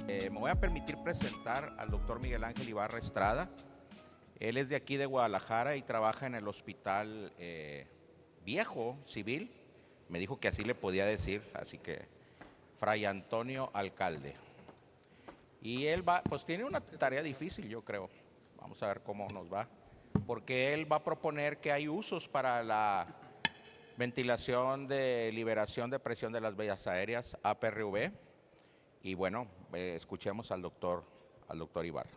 Me voy a permitir presentar al doctor Miguel Ángel Ibarra Estrada. Él es de aquí de Guadalajara y trabaja en el hospital viejo, civil. Me dijo que así le podía decir, así que Fray Antonio Alcalde. Y él pues tiene una tarea difícil, yo creo. Vamos a ver cómo nos va. Porque él va a proponer que hay usos para la ventilación de liberación de presión de las vías aéreas, APRV. Y bueno, escuchemos al doctor Ibarra.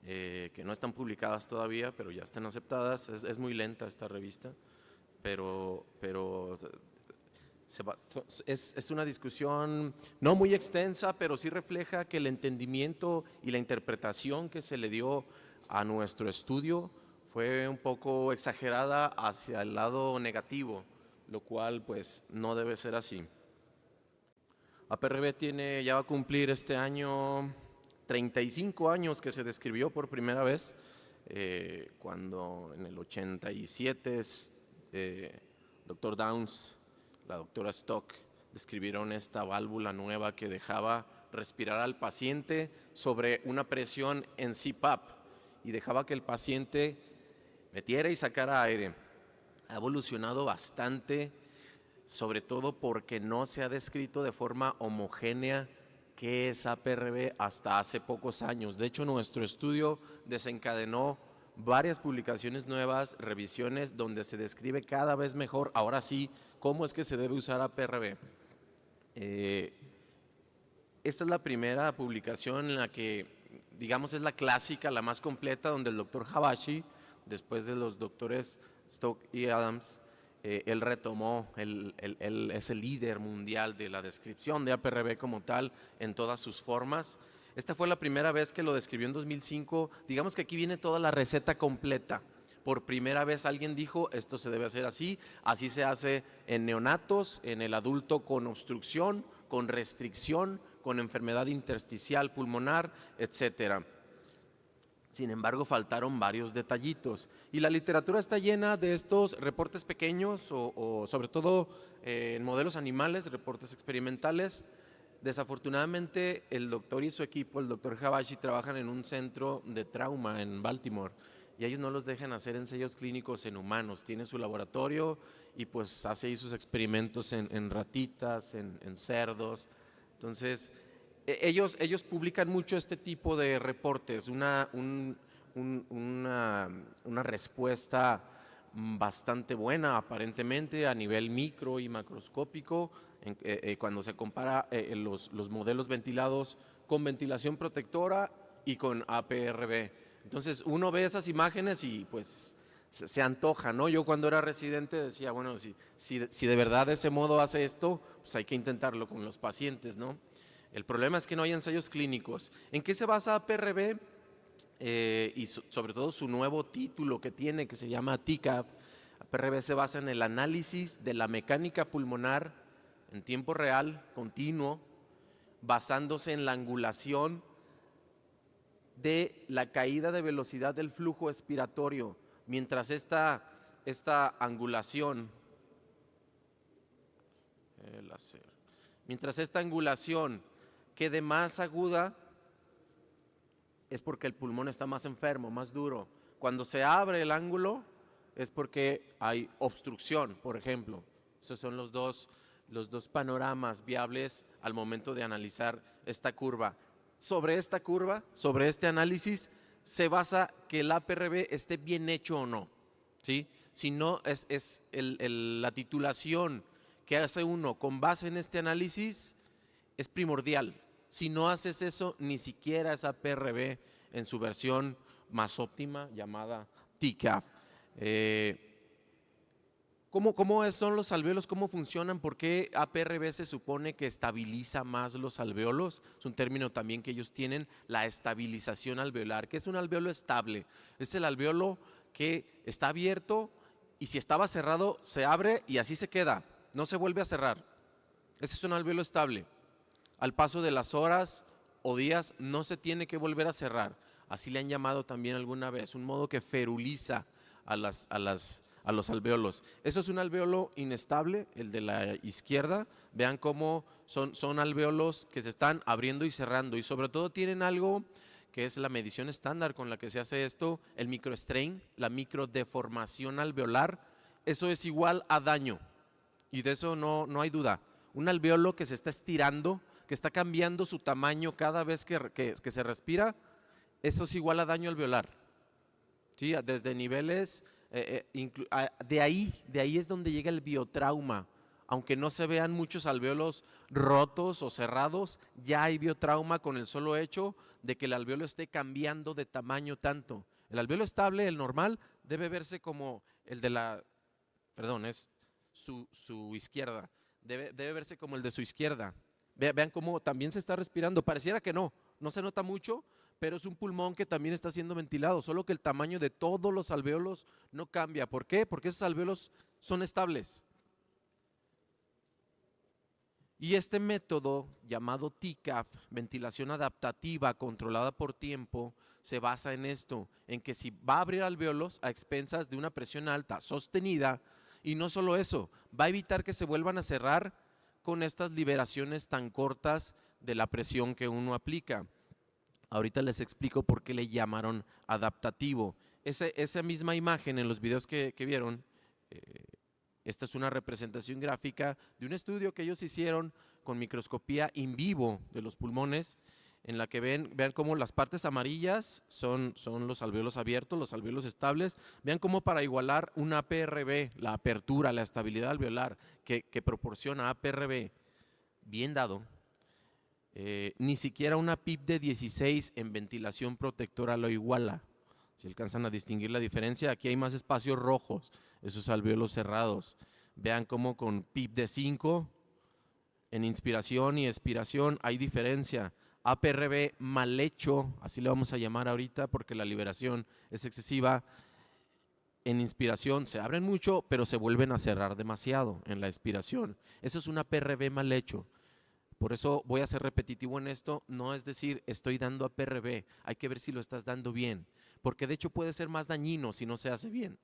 Que no están publicadas todavía, pero ya están aceptadas. Es muy lenta esta revista, pero es una discusión no muy extensa, pero sí refleja que el entendimiento y la interpretación que se le dio a nuestro estudio fue un poco exagerada hacia el lado negativo, lo cual pues no debe ser así. APRV ya va a cumplir este año 35 años que se describió por primera vez, cuando en el 87 Dr. Downs, la doctora Stock, describieron esta válvula nueva que dejaba respirar al paciente sobre una presión en CPAP y dejaba que el paciente metiera y sacara aire. Ha evolucionado bastante, sobre todo porque no se ha descrito de forma homogénea qué es APRV hasta hace pocos años. De hecho, nuestro estudio desencadenó varias publicaciones nuevas, revisiones, donde se describe cada vez mejor, ahora sí, cómo es que se debe usar APRV. Esta es la primera publicación en la que, digamos, es la clásica, la más completa, donde el doctor Habashi, después de los doctores Stock y Adams, él retomó, él es el líder mundial de la descripción de APRV como tal en todas sus formas. Esta fue la primera vez que lo describió en 2005. Digamos que aquí viene toda la receta completa. Por primera vez alguien dijo, esto se debe hacer así se hace en neonatos, en el adulto con obstrucción, con restricción, con enfermedad intersticial pulmonar, etcétera. Sin embargo, faltaron varios detallitos. Y la literatura está llena de estos reportes pequeños o sobre todo en modelos animales, reportes experimentales. Desafortunadamente, el doctor y su equipo, el doctor Habashi, trabajan en un centro de trauma en Baltimore y ellos no los dejan hacer ensayos clínicos en humanos. Tiene su laboratorio y pues hace ahí sus experimentos en ratitas, en cerdos. Entonces, ellos publican mucho este tipo de reportes, una respuesta bastante buena aparentemente a nivel micro y macroscópico cuando se compara los modelos ventilados con ventilación protectora y con APRV. Entonces uno ve esas imágenes y pues se antoja, ¿no? Yo cuando era residente decía, bueno, si de verdad de ese modo hace esto, pues hay que intentarlo con los pacientes, ¿no? El problema es que no hay ensayos clínicos. ¿En qué se basa APRV? Y sobre todo su nuevo título que tiene, que se llama TCAF. APRV se basa en el análisis de la mecánica pulmonar en tiempo real, continuo, basándose en la angulación de la caída de velocidad del flujo expiratorio. Mientras esta angulación, quede más aguda, es porque el pulmón está más enfermo, más duro. Cuando se abre el ángulo es porque hay obstrucción, por ejemplo. Esos son los dos panoramas viables al momento de analizar esta curva. Sobre esta curva, sobre este análisis, se basa que el APRV esté bien hecho o no, ¿sí? Si no, es la titulación que hace uno con base en este análisis es primordial. Si no haces eso, ni siquiera es APRV en su versión más óptima llamada TCAF. ¿Cómo son los alvéolos? ¿Cómo funcionan? ¿Por qué APRV se supone que estabiliza más los alvéolos? Es un término también que ellos tienen, la estabilización alveolar. ¿Qué es un alvéolo estable? Es el alvéolo que está abierto y si estaba cerrado se abre y así se queda, no se vuelve a cerrar. Ese es un alvéolo estable. Al paso de las horas o días no se tiene que volver a cerrar. Así le han llamado también alguna vez, un modo que feruliza a a los alvéolos. Eso es un alvéolo inestable, el de la izquierda. Vean cómo son alvéolos que se están abriendo y cerrando, y sobre todo tienen algo que es la medición estándar con la que se hace esto, el microstrain, la microdeformación alveolar. Eso es igual a daño, y de eso no hay duda. Un alvéolo que se está estirando, que está cambiando su tamaño cada vez que se respira, eso es igual a daño alveolar. ¿Sí? Desde niveles, de ahí es donde llega el biotrauma. Aunque no se vean muchos alvéolos rotos o cerrados, ya hay biotrauma con el solo hecho de que el alvéolo esté cambiando de tamaño tanto. El alvéolo estable, el normal, debe verse como el de es su izquierda, debe verse como el de su izquierda. Vean cómo también se está respirando, pareciera que no se nota mucho, pero es un pulmón que también está siendo ventilado, solo que el tamaño de todos los alvéolos no cambia. ¿Por qué? Porque esos alvéolos son estables. Y este método llamado TCAF, ventilación adaptativa controlada por tiempo, se basa en esto, en que si va a abrir alvéolos a expensas de una presión alta sostenida, y no solo eso, va a evitar que se vuelvan a cerrar con estas liberaciones tan cortas de la presión que uno aplica. Ahorita les explico por qué le llamaron adaptativo. Esa misma imagen en los videos que vieron, esta es una representación gráfica de un estudio que ellos hicieron con microscopía in vivo de los pulmones, en la que vean cómo las partes amarillas son los alvéolos abiertos, los alvéolos estables. Vean cómo para igualar un APRB, la apertura, la estabilidad alveolar que proporciona APRB, bien dado, ni siquiera una PIP de 16 en ventilación protectora lo iguala. Si alcanzan a distinguir la diferencia, aquí hay más espacios rojos, esos alvéolos cerrados. Vean cómo con PIP de 5, en inspiración y expiración hay diferencia. APRB mal hecho, así le vamos a llamar ahorita porque la liberación es excesiva. En inspiración se abren mucho, pero se vuelven a cerrar demasiado en la expiración. Eso es un APRB mal hecho. Por eso voy a ser repetitivo en esto, no es decir estoy dando APRB, hay que ver si lo estás dando bien, porque de hecho puede ser más dañino si no se hace bien.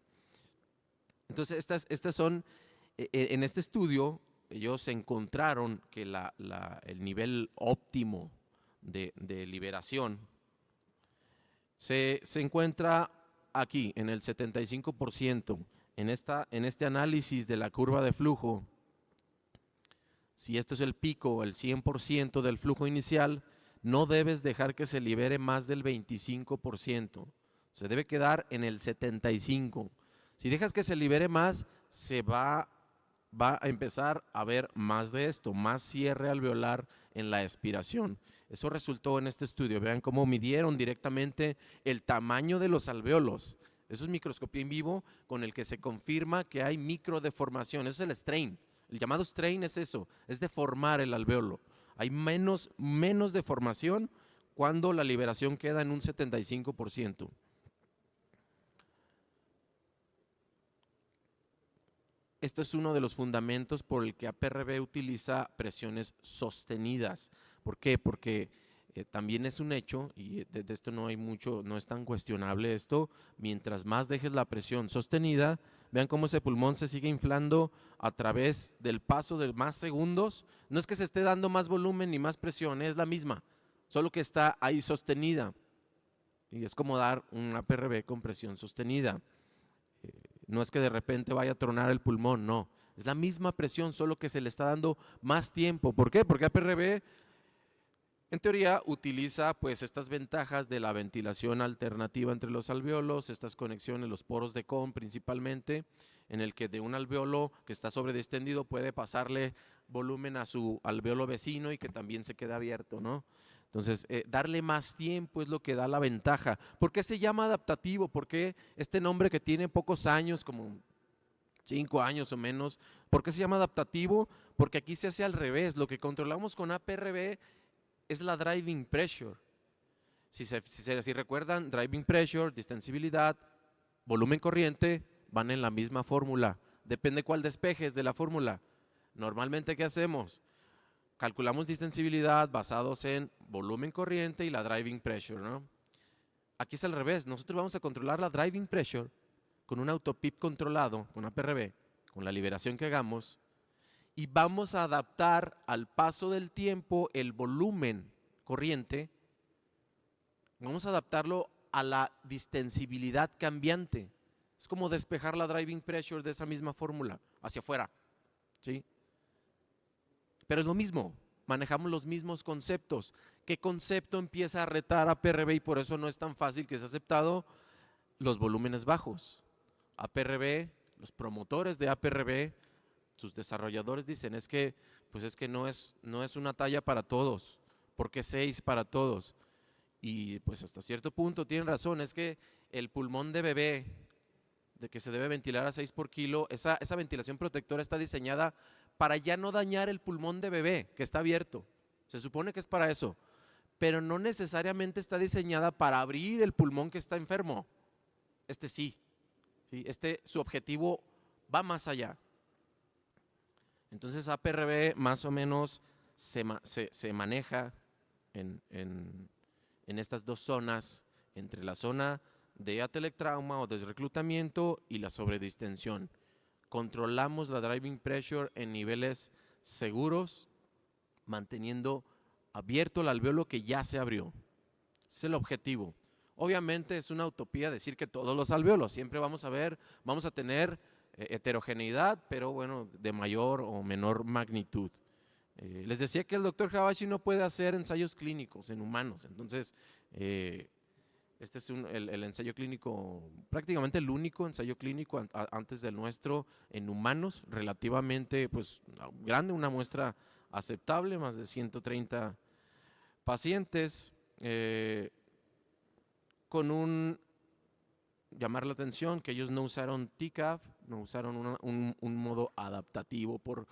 Entonces estas son, en este estudio ellos encontraron que el nivel óptimo de liberación se encuentra aquí en el 75%, en este análisis de la curva de flujo. Si este es el pico, el 100% del flujo inicial, no debes dejar que se libere más del 25%. Se debe quedar en el 75%. Si dejas que se libere más, se va a empezar a ver más de esto, más cierre alveolar en la expiración. Eso resultó en este estudio. Vean cómo midieron directamente el tamaño de los alvéolos. Eso es microscopía en vivo con el que se confirma que hay microdeformación. Eso es el strain. El llamado strain es eso, es deformar el alvéolo. Hay menos deformación cuando la liberación queda en un 75%. Esto es uno de los fundamentos por el que APRB utiliza presiones sostenidas. ¿Por qué? Porque también es un hecho, y de esto no es tan cuestionable esto, mientras más dejes la presión sostenida, vean cómo ese pulmón se sigue inflando a través del paso de más segundos. No es que se esté dando más volumen ni más presión, es la misma, solo que está ahí sostenida. Y es como dar un APRB con presión sostenida. No es que de repente vaya a tronar el pulmón, no. Es la misma presión, solo que se le está dando más tiempo. ¿Por qué? Porque APRB, en teoría, utiliza pues estas ventajas de la ventilación alternativa entre los alvéolos, estas conexiones, los poros de Kohn principalmente, en el que de un alvéolo que está sobredistendido puede pasarle volumen a su alvéolo vecino y que también se queda abierto, ¿no? Entonces, darle más tiempo es lo que da la ventaja. ¿Por qué se llama adaptativo? ¿Por qué este nombre que tiene pocos años, como 5 años o menos, por qué se llama adaptativo? Porque aquí se hace al revés. Lo que controlamos con APRB es la driving pressure. Si recuerdan, driving pressure, distensibilidad, volumen corriente, van en la misma fórmula. Depende cuál despejes de la fórmula. Normalmente, ¿qué hacemos? Calculamos distensibilidad basados en volumen corriente y la driving pressure, ¿no? Aquí es al revés. Nosotros vamos a controlar la driving pressure con un autopip controlado, con APRB, con la liberación que hagamos, y vamos a adaptar al paso del tiempo el volumen corriente, vamos a adaptarlo a la distensibilidad cambiante. Es como despejar la driving pressure de esa misma fórmula hacia afuera, ¿sí? Pero es lo mismo, manejamos los mismos conceptos. ¿Qué concepto empieza a retar a APRB y por eso no es tan fácil que sea aceptado? Los volúmenes bajos. APRB, los promotores de APRB, sus desarrolladores dicen, pues es que no es una talla para todos, porque 6 para todos. Y pues hasta cierto punto tienen razón, es que el pulmón de bebé, de que se debe ventilar a 6 por kilo, esa ventilación protectora está diseñada para ya no dañar el pulmón de bebé, que está abierto. Se supone que es para eso, pero no necesariamente está diseñada para abrir el pulmón que está enfermo. Sí, su objetivo va más allá. Entonces APRB más o menos se maneja en estas dos zonas, entre la zona de atelectrauma o desreclutamiento y la sobredistensión. Controlamos la driving pressure en niveles seguros, manteniendo abierto el alveolo que ya se abrió. Ese es el objetivo. Obviamente es una utopía decir que todos los alveolos, siempre vamos a tener heterogeneidad, pero bueno, de mayor o menor magnitud. Les decía que el doctor Habashi no puede hacer ensayos clínicos en humanos, entonces este es el ensayo clínico, prácticamente el único ensayo clínico antes del nuestro en humanos, relativamente pues grande, una muestra aceptable, más de 130 pacientes, con llamar la atención que ellos no usaron TCAF, no usaron un modo adaptativo por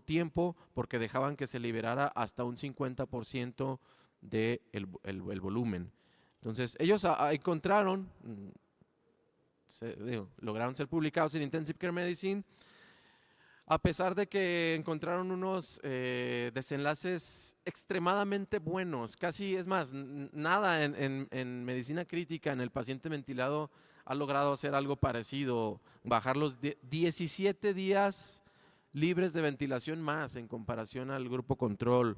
tiempo, porque dejaban que se liberara hasta un 50% del volumen. Entonces, ellos encontraron, lograron ser publicados en Intensive Care Medicine, a pesar de que encontraron unos desenlaces extremadamente buenos, casi, es más, nada en medicina crítica en el paciente ventilado ha logrado hacer algo parecido, bajar los 17 días libres de ventilación más en comparación al grupo control.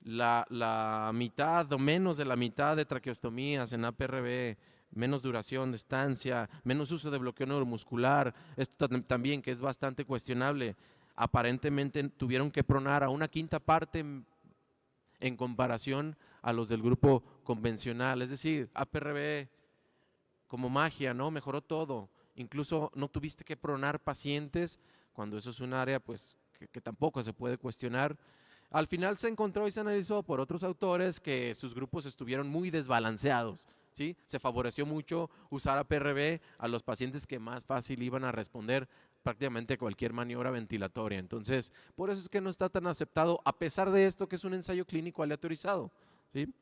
La mitad o menos de la mitad de traqueostomías en APRB, menos duración de estancia, menos uso de bloqueo neuromuscular, esto también que es bastante cuestionable. Aparentemente tuvieron que pronar a una quinta parte en comparación a los del grupo convencional, es decir, APRB como magia, ¿no? Mejoró todo, incluso no tuviste que pronar pacientes, cuando eso es un área pues que tampoco se puede cuestionar. Al final se encontró y se analizó por otros autores que sus grupos estuvieron muy desbalanceados, ¿sí? Se favoreció mucho usar APRB a los pacientes que más fácil iban a responder prácticamente cualquier maniobra ventilatoria. Entonces, por eso es que no está tan aceptado, a pesar de esto que es un ensayo clínico aleatorizado, ¿sí?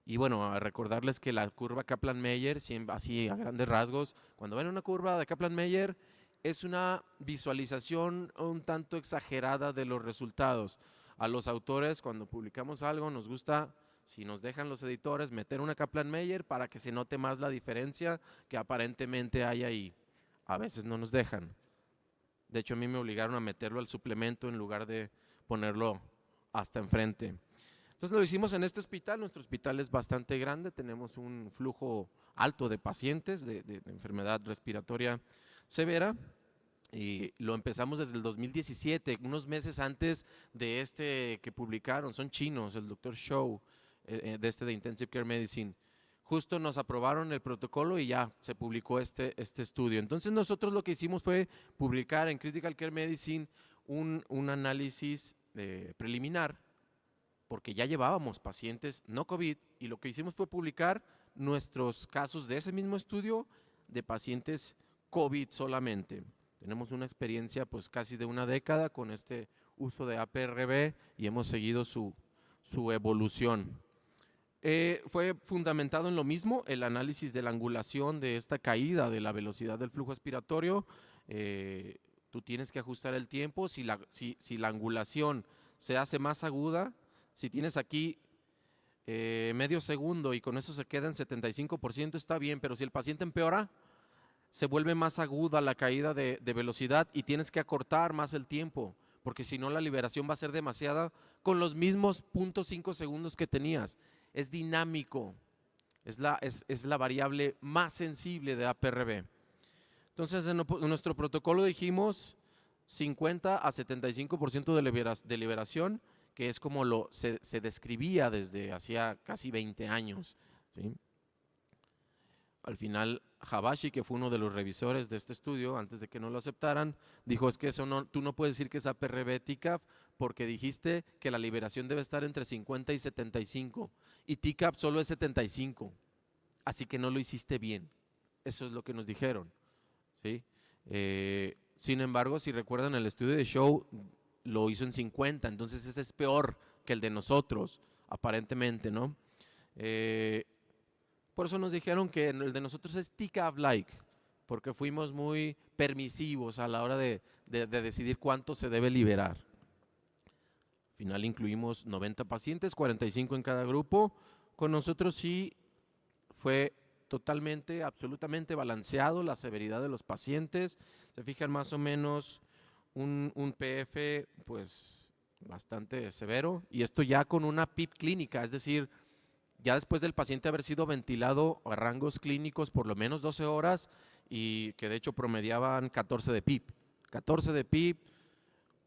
Y bueno, a recordarles que la curva Kaplan-Meier, así a grandes rasgos, cuando ven una curva de Kaplan-Meier, es una visualización un tanto exagerada de los resultados. A los autores, cuando publicamos algo, nos gusta, si nos dejan los editores, meter una Kaplan-Meier para que se note más la diferencia que aparentemente hay ahí. A veces no nos dejan. De hecho, a mí me obligaron a meterlo al suplemento en lugar de ponerlo hasta enfrente. Entonces lo hicimos en este hospital. Nuestro hospital es bastante grande, tenemos un flujo alto de pacientes de enfermedad respiratoria severa, y lo empezamos desde el 2017, unos meses antes de este que publicaron, son chinos, el doctor Shou, de Intensive Care Medicine. Justo nos aprobaron el protocolo y ya se publicó este estudio. Entonces nosotros lo que hicimos fue publicar en Critical Care Medicine un análisis preliminar, porque ya llevábamos pacientes no COVID, y lo que hicimos fue publicar nuestros casos de ese mismo estudio de pacientes COVID solamente. Tenemos una experiencia pues casi de una década con este uso de APRB y hemos seguido su evolución. Fue fundamentado en lo mismo, el análisis de la angulación de esta caída de la velocidad del flujo expiratorio. Tú tienes que ajustar el tiempo, si la angulación se hace más aguda, si tienes aquí medio segundo y con eso se queda en 75%, está bien, pero si el paciente empeora, se vuelve más aguda la caída de velocidad y tienes que acortar más el tiempo, porque si no la liberación va a ser demasiada con los mismos 0.5 segundos que tenías. Es dinámico, es la variable más sensible de APRB. Entonces, en nuestro protocolo dijimos 50 a 75% de liberación, que es como se describía desde hacía casi 20 años. ¿Sí? Al final, Habashi, que fue uno de los revisores de este estudio, antes de que no lo aceptaran, dijo, es que eso no, tú no puedes decir que es APRB TCAP porque dijiste que la liberación debe estar entre 50 y 75 y TCAP solo es 75, así que no lo hiciste bien. Eso es lo que nos dijeron. ¿Sí? Sin embargo, si recuerdan, el estudio de Show lo hizo en 50, entonces ese es peor que el de nosotros, aparentemente, ¿no? Por eso nos dijeron que el de nosotros es TCAP-like, porque fuimos muy permisivos a la hora de decidir cuánto se debe liberar. Al final incluimos 90 pacientes, 45 en cada grupo. Con nosotros sí fue totalmente, absolutamente balanceado la severidad de los pacientes. Se fijan más o menos un PF pues bastante severo, y esto ya con una PIP clínica, es decir, ya después del paciente haber sido ventilado a rangos clínicos por lo menos 12 horas y que de hecho promediaban 14 de PIP. 14 de PIP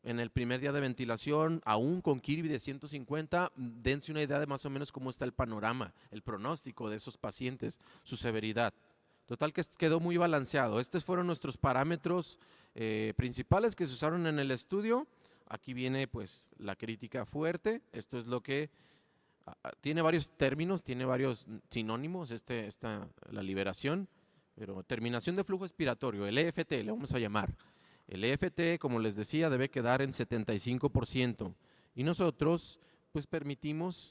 en el primer día de ventilación, aún con Kirby de 150, dense una idea de más o menos cómo está el panorama, el pronóstico de esos pacientes, su severidad. Total que quedó muy balanceado. Estos fueron nuestros parámetros principales que se usaron en el estudio. Aquí viene pues la crítica fuerte. Esto es lo que tiene varios términos, tiene varios sinónimos, la liberación, pero terminación de flujo expiratorio, el EFT le vamos a llamar. El EFT, como les decía, debe quedar en 75%. Y nosotros, pues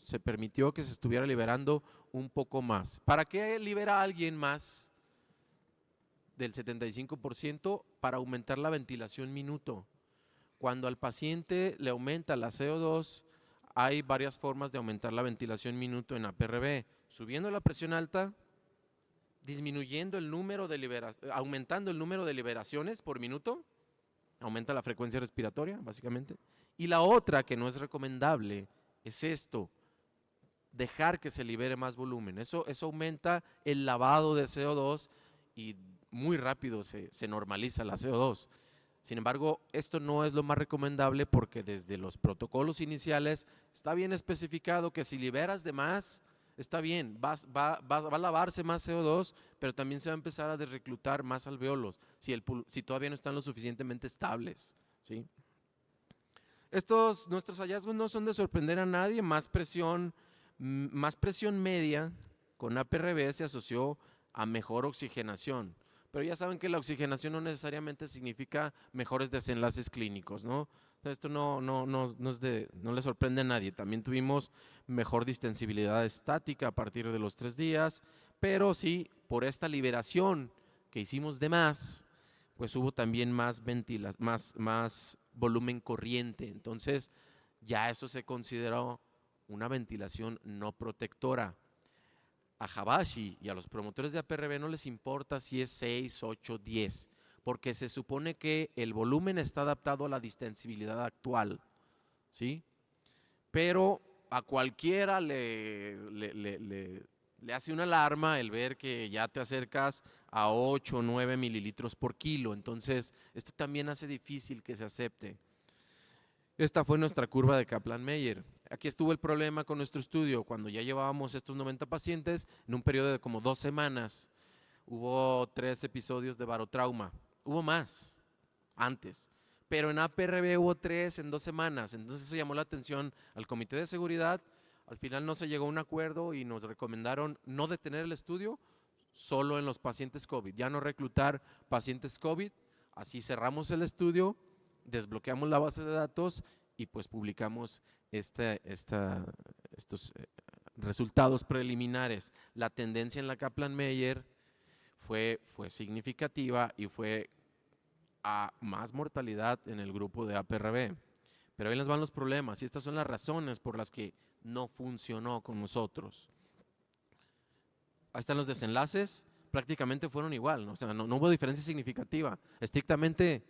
se permitió que se estuviera liberando un poco más. ¿Para qué libera a alguien más del 75%? Para aumentar la ventilación minuto. Cuando al paciente le aumenta la CO2, hay varias formas de aumentar la ventilación minuto en APRB. Subiendo la presión alta, disminuyendo el número de aumentando el número de liberaciones por minuto, aumenta la frecuencia respiratoria, básicamente. Y la otra que no es recomendable es esto, dejar que se libere más volumen. Eso aumenta el lavado de CO2 y muy rápido se normaliza la CO2. Sin embargo, esto no es lo más recomendable porque desde los protocolos iniciales está bien especificado que si liberas de más, está bien, va a lavarse más CO2, pero también se va a empezar a desreclutar más alveolos si todavía no están lo suficientemente estables. ¿Sí? Nuestros hallazgos no son de sorprender a nadie, más presión media con APRB se asoció a mejor oxigenación. Pero ya saben que la oxigenación no necesariamente significa mejores desenlaces clínicos, ¿no? Esto no le sorprende a nadie. También tuvimos mejor distensibilidad estática a partir de los 3 días, pero sí, por esta liberación que hicimos de más, pues hubo también más volumen corriente. Entonces, ya eso se consideró una ventilación no protectora. A Habashi y a los promotores de APRB no les importa si es 6, 8, 10, porque se supone que el volumen está adaptado a la distensibilidad actual, ¿sí? Pero a cualquiera le hace una alarma el ver que ya te acercas a 8 o 9 mililitros por kilo, entonces esto también hace difícil que se acepte. Esta fue nuestra curva de Kaplan-Meier. Aquí estuvo el problema con nuestro estudio. Cuando ya llevábamos estos 90 pacientes, en un periodo de como 2 semanas, hubo 3 episodios de barotrauma. Hubo más antes, pero en APRB hubo 3 en 2 semanas. Entonces eso llamó la atención al comité de seguridad. Al final no se llegó a un acuerdo y nos recomendaron no detener el estudio solo en los pacientes COVID, ya no reclutar pacientes COVID. Así cerramos el estudio, desbloqueamos la base de datos y pues publicamos estos resultados preliminares. La tendencia en la Kaplan-Meier fue significativa y fue a más mortalidad en el grupo de APRB. Pero ahí les van los problemas y estas son las razones por las que no funcionó con nosotros. Ahí están los desenlaces. prácticamente fueron igual, ¿no? O sea, no hubo diferencia significativa. Estrictamente,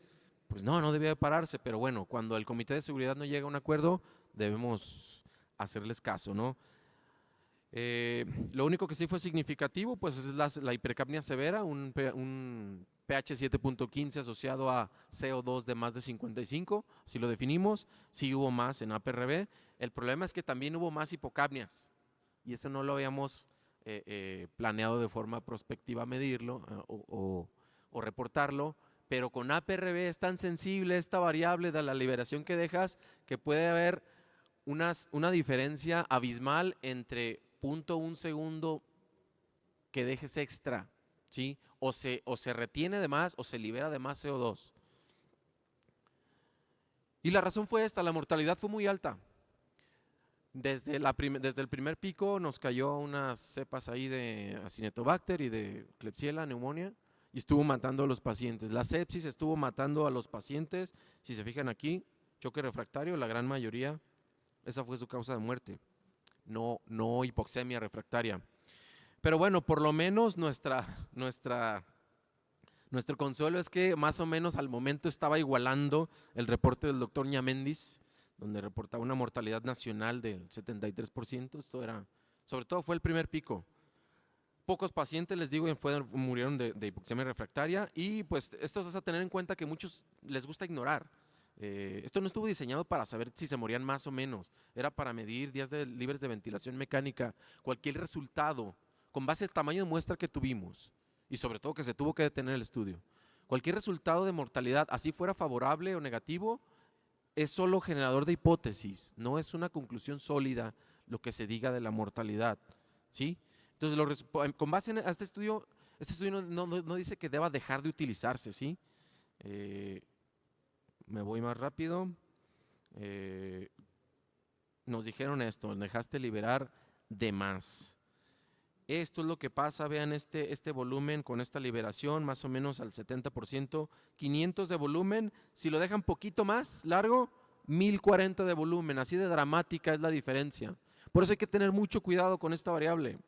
pues no debía de pararse, pero bueno, cuando el Comité de Seguridad no llega a un acuerdo, debemos hacerles caso, ¿no? Lo único que sí fue significativo, pues es la hipercapnia severa, un pH 7.15 asociado a CO2 de más de 55, si lo definimos, sí hubo más en APRB. El problema es que también hubo más hipocapnias, y eso no lo habíamos planeado de forma prospectiva medirlo o reportarlo, pero con APRB es tan sensible esta variable de la liberación que dejas que puede haber una diferencia abismal entre 0.1 segundo que dejes extra, ¿sí? O se retiene de más o se libera de más CO2. Y la razón fue esta, la mortalidad fue muy alta. Desde el primer pico nos cayó unas cepas ahí de Acinetobacter y de Klebsiella, neumonía, y estuvo matando a los pacientes. La sepsis estuvo matando a los pacientes. Si se fijan aquí, choque refractario, la gran mayoría, esa fue su causa de muerte. No hipoxemia refractaria. Pero bueno, por lo menos nuestro consuelo es que más o menos al momento estaba igualando el reporte del doctor Ñamendiz, donde reportaba una mortalidad nacional del 73%. Esto era, sobre todo fue el primer pico. Pocos pacientes, les digo, murieron de hipoxemia refractaria, y pues esto es a tener en cuenta que muchos les gusta ignorar. Esto no estuvo diseñado para saber si se morían más o menos, era para medir días libres de ventilación mecánica. Cualquier resultado, con base al tamaño de muestra que tuvimos, y sobre todo que se tuvo que detener el estudio, cualquier resultado de mortalidad, así fuera favorable o negativo, es solo generador de hipótesis, no es una conclusión sólida lo que se diga de la mortalidad, ¿sí? Entonces, con base a este estudio no dice que deba dejar de utilizarse, ¿sí? Me voy más rápido. Nos dijeron esto, dejaste liberar de más. Esto es lo que pasa, vean este volumen con esta liberación, más o menos al 70%, 500 de volumen. Si lo dejan poquito más largo, 1040 de volumen, así de dramática es la diferencia. Por eso hay que tener mucho cuidado con esta variable.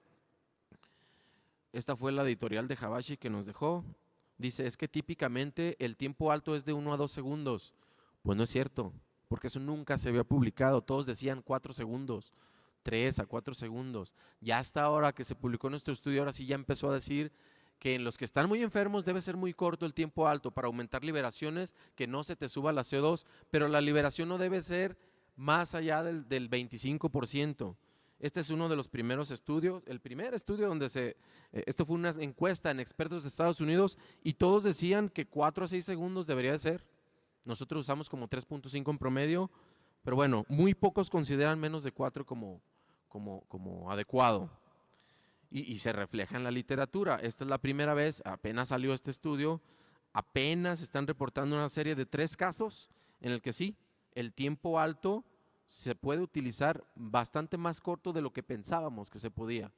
Esta fue la editorial de Habashi que nos dejó. Dice, es que típicamente el tiempo alto es de 1 a 2 segundos. Pues no es cierto, porque eso nunca se había publicado. Todos decían 4 segundos, 3 a 4 segundos. Ya hasta ahora que se publicó nuestro estudio, ahora sí ya empezó a decir que en los que están muy enfermos debe ser muy corto el tiempo alto para aumentar liberaciones, que no se te suba la CO2, pero la liberación no debe ser más allá del 25%. Este es uno de los primeros estudios, el primer estudio donde esto fue una encuesta en expertos de Estados Unidos, y todos decían que 4 a 6 segundos debería de ser. Nosotros usamos como 3.5 en promedio, pero bueno, muy pocos consideran menos de 4 como adecuado. Y se refleja en la literatura. Esta es la primera vez, apenas salió este estudio, apenas están reportando una serie de 3 casos en el que sí, el tiempo alto se puede utilizar bastante más corto de lo que pensábamos que se podía,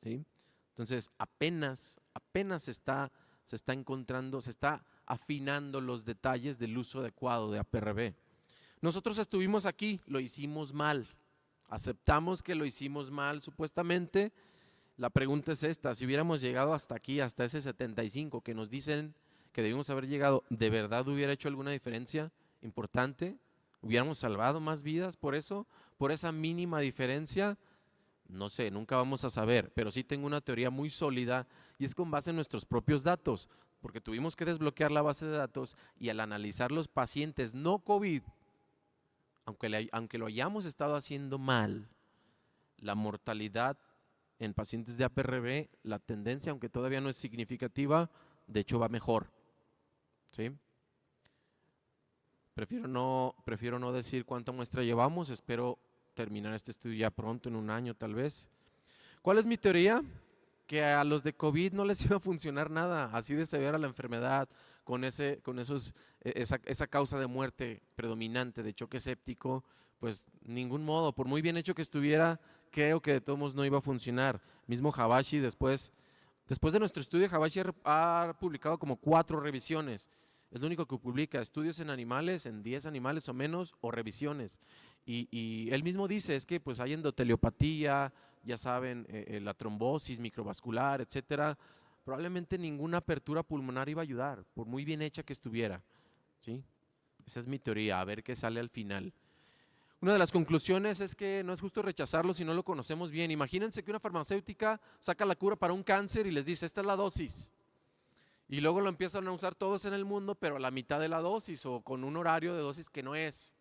¿sí? Entonces apenas se está encontrando, se está afinando los detalles del uso adecuado de APRB. Nosotros estuvimos aquí, lo hicimos mal, aceptamos que lo hicimos mal supuestamente. La pregunta es esta, si hubiéramos llegado hasta aquí, hasta ese 75 que nos dicen que debimos haber llegado, ¿de verdad hubiera hecho alguna diferencia importante? ¿Hubiéramos salvado más vidas por eso? ¿Por esa mínima diferencia? No sé, nunca vamos a saber, pero sí tengo una teoría muy sólida, y es con base en nuestros propios datos, porque tuvimos que desbloquear la base de datos, y al analizar los pacientes no COVID, aunque lo hayamos estado haciendo mal, la mortalidad en pacientes de APRB, la tendencia, aunque todavía no es significativa, de hecho va mejor, ¿sí? Prefiero no decir cuánta muestra llevamos, espero terminar este estudio ya pronto, en un año tal vez. ¿Cuál es mi teoría? Que a los de COVID no les iba a funcionar nada, así de severa la enfermedad, con esa causa de muerte predominante de choque séptico, pues ningún modo, por muy bien hecho que estuviera, creo que de todos modos no iba a funcionar. Mismo Habashi, después de nuestro estudio, Habashi ha publicado como 4 revisiones. Es lo único que publica, estudios en animales, en 10 animales o menos, o revisiones. Y él mismo dice, es que pues hay endoteliopatía, ya saben, la trombosis microvascular, etcétera. probablemente ninguna apertura pulmonar iba a ayudar, por muy bien hecha que estuviera, ¿sí? Esa es mi teoría, a ver qué sale al final. Una de las conclusiones es que no es justo rechazarlo si no lo conocemos bien. Imagínense que una farmacéutica saca la cura para un cáncer y les dice, esta es la dosis. Y luego lo empiezan a usar todos en el mundo, pero a la mitad de la dosis o con un horario de dosis que no es.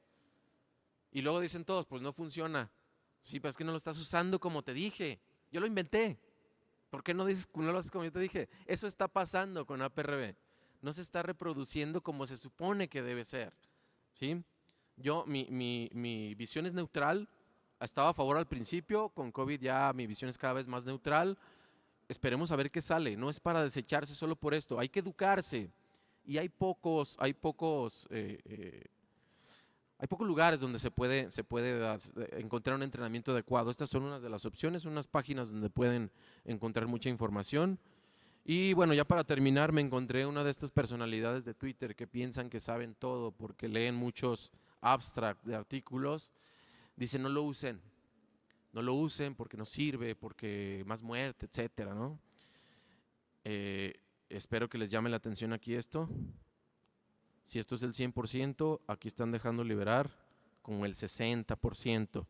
Y luego dicen todos, pues no funciona. Sí, pero es que no lo estás usando como te dije. Yo lo inventé. ¿Por qué no lo haces como yo te dije? Eso está pasando con APRB. No se está reproduciendo como se supone que debe ser. ¿Sí? Mi visión es neutral. Estaba a favor al principio. Con COVID ya mi visión es cada vez más neutral. Esperemos a ver qué sale. No es para desecharse solo por esto. Hay que educarse. Y hay pocos lugares donde se puede encontrar un entrenamiento adecuado. Estas son unas de las opciones, unas páginas donde pueden encontrar mucha información. Y bueno, ya para terminar, me encontré una de estas personalidades de Twitter que piensan que saben todo porque leen muchos abstracts de artículos. Dice, no lo usen porque no sirve, porque más muerte, etcétera, ¿no? Espero que les llame la atención aquí esto. Si esto es el 100%, aquí están dejando liberar como el 60%.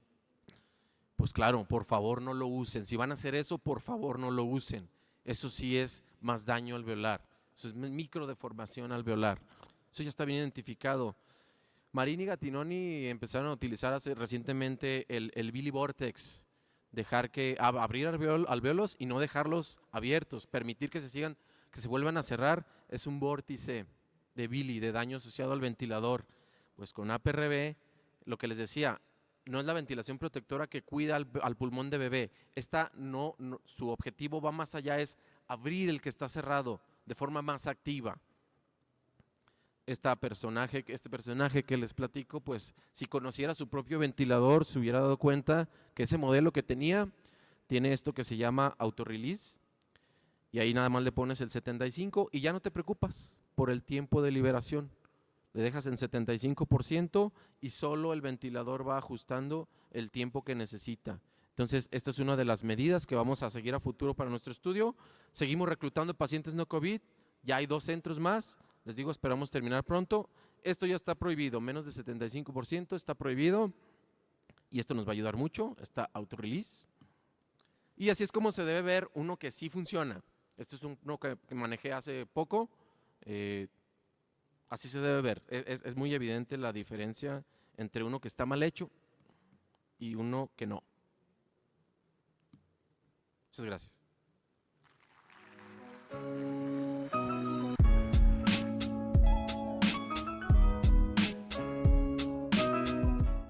Pues claro, por favor no lo usen. Si van a hacer eso, por favor no lo usen. Eso sí es más daño alveolar. Eso es microdeformación alveolar. Eso ya está bien identificado. Marini y Gattinoni empezaron a utilizar recientemente el Billy Vortex. Abrir alveolos y no dejarlos abiertos. Permitir que se vuelvan a cerrar. Es un vórtice de Billy, de daño asociado al ventilador. Pues con APRB, lo que les decía, no es la ventilación protectora que cuida al pulmón de bebé. Su objetivo va más allá, es abrir el que está cerrado de forma más activa. Este personaje que les platico, pues si conociera su propio ventilador, se hubiera dado cuenta que ese modelo que tiene esto que se llama auto-release, y ahí nada más le pones el 75 y ya no te preocupas por el tiempo de liberación. Le dejas en 75% y solo el ventilador va ajustando el tiempo que necesita. Entonces, esta es una de las medidas que vamos a seguir a futuro para nuestro estudio. Seguimos reclutando pacientes no COVID, ya hay 2 centros más. Les digo, esperamos terminar pronto. Esto ya está prohibido, menos de 75% está prohibido y esto nos va a ayudar mucho, está auto-release. Y así es como se debe ver uno que sí funciona. Este es uno que manejé hace poco. Así se debe ver. Es muy evidente la diferencia entre uno que está mal hecho y uno que no. Muchas gracias.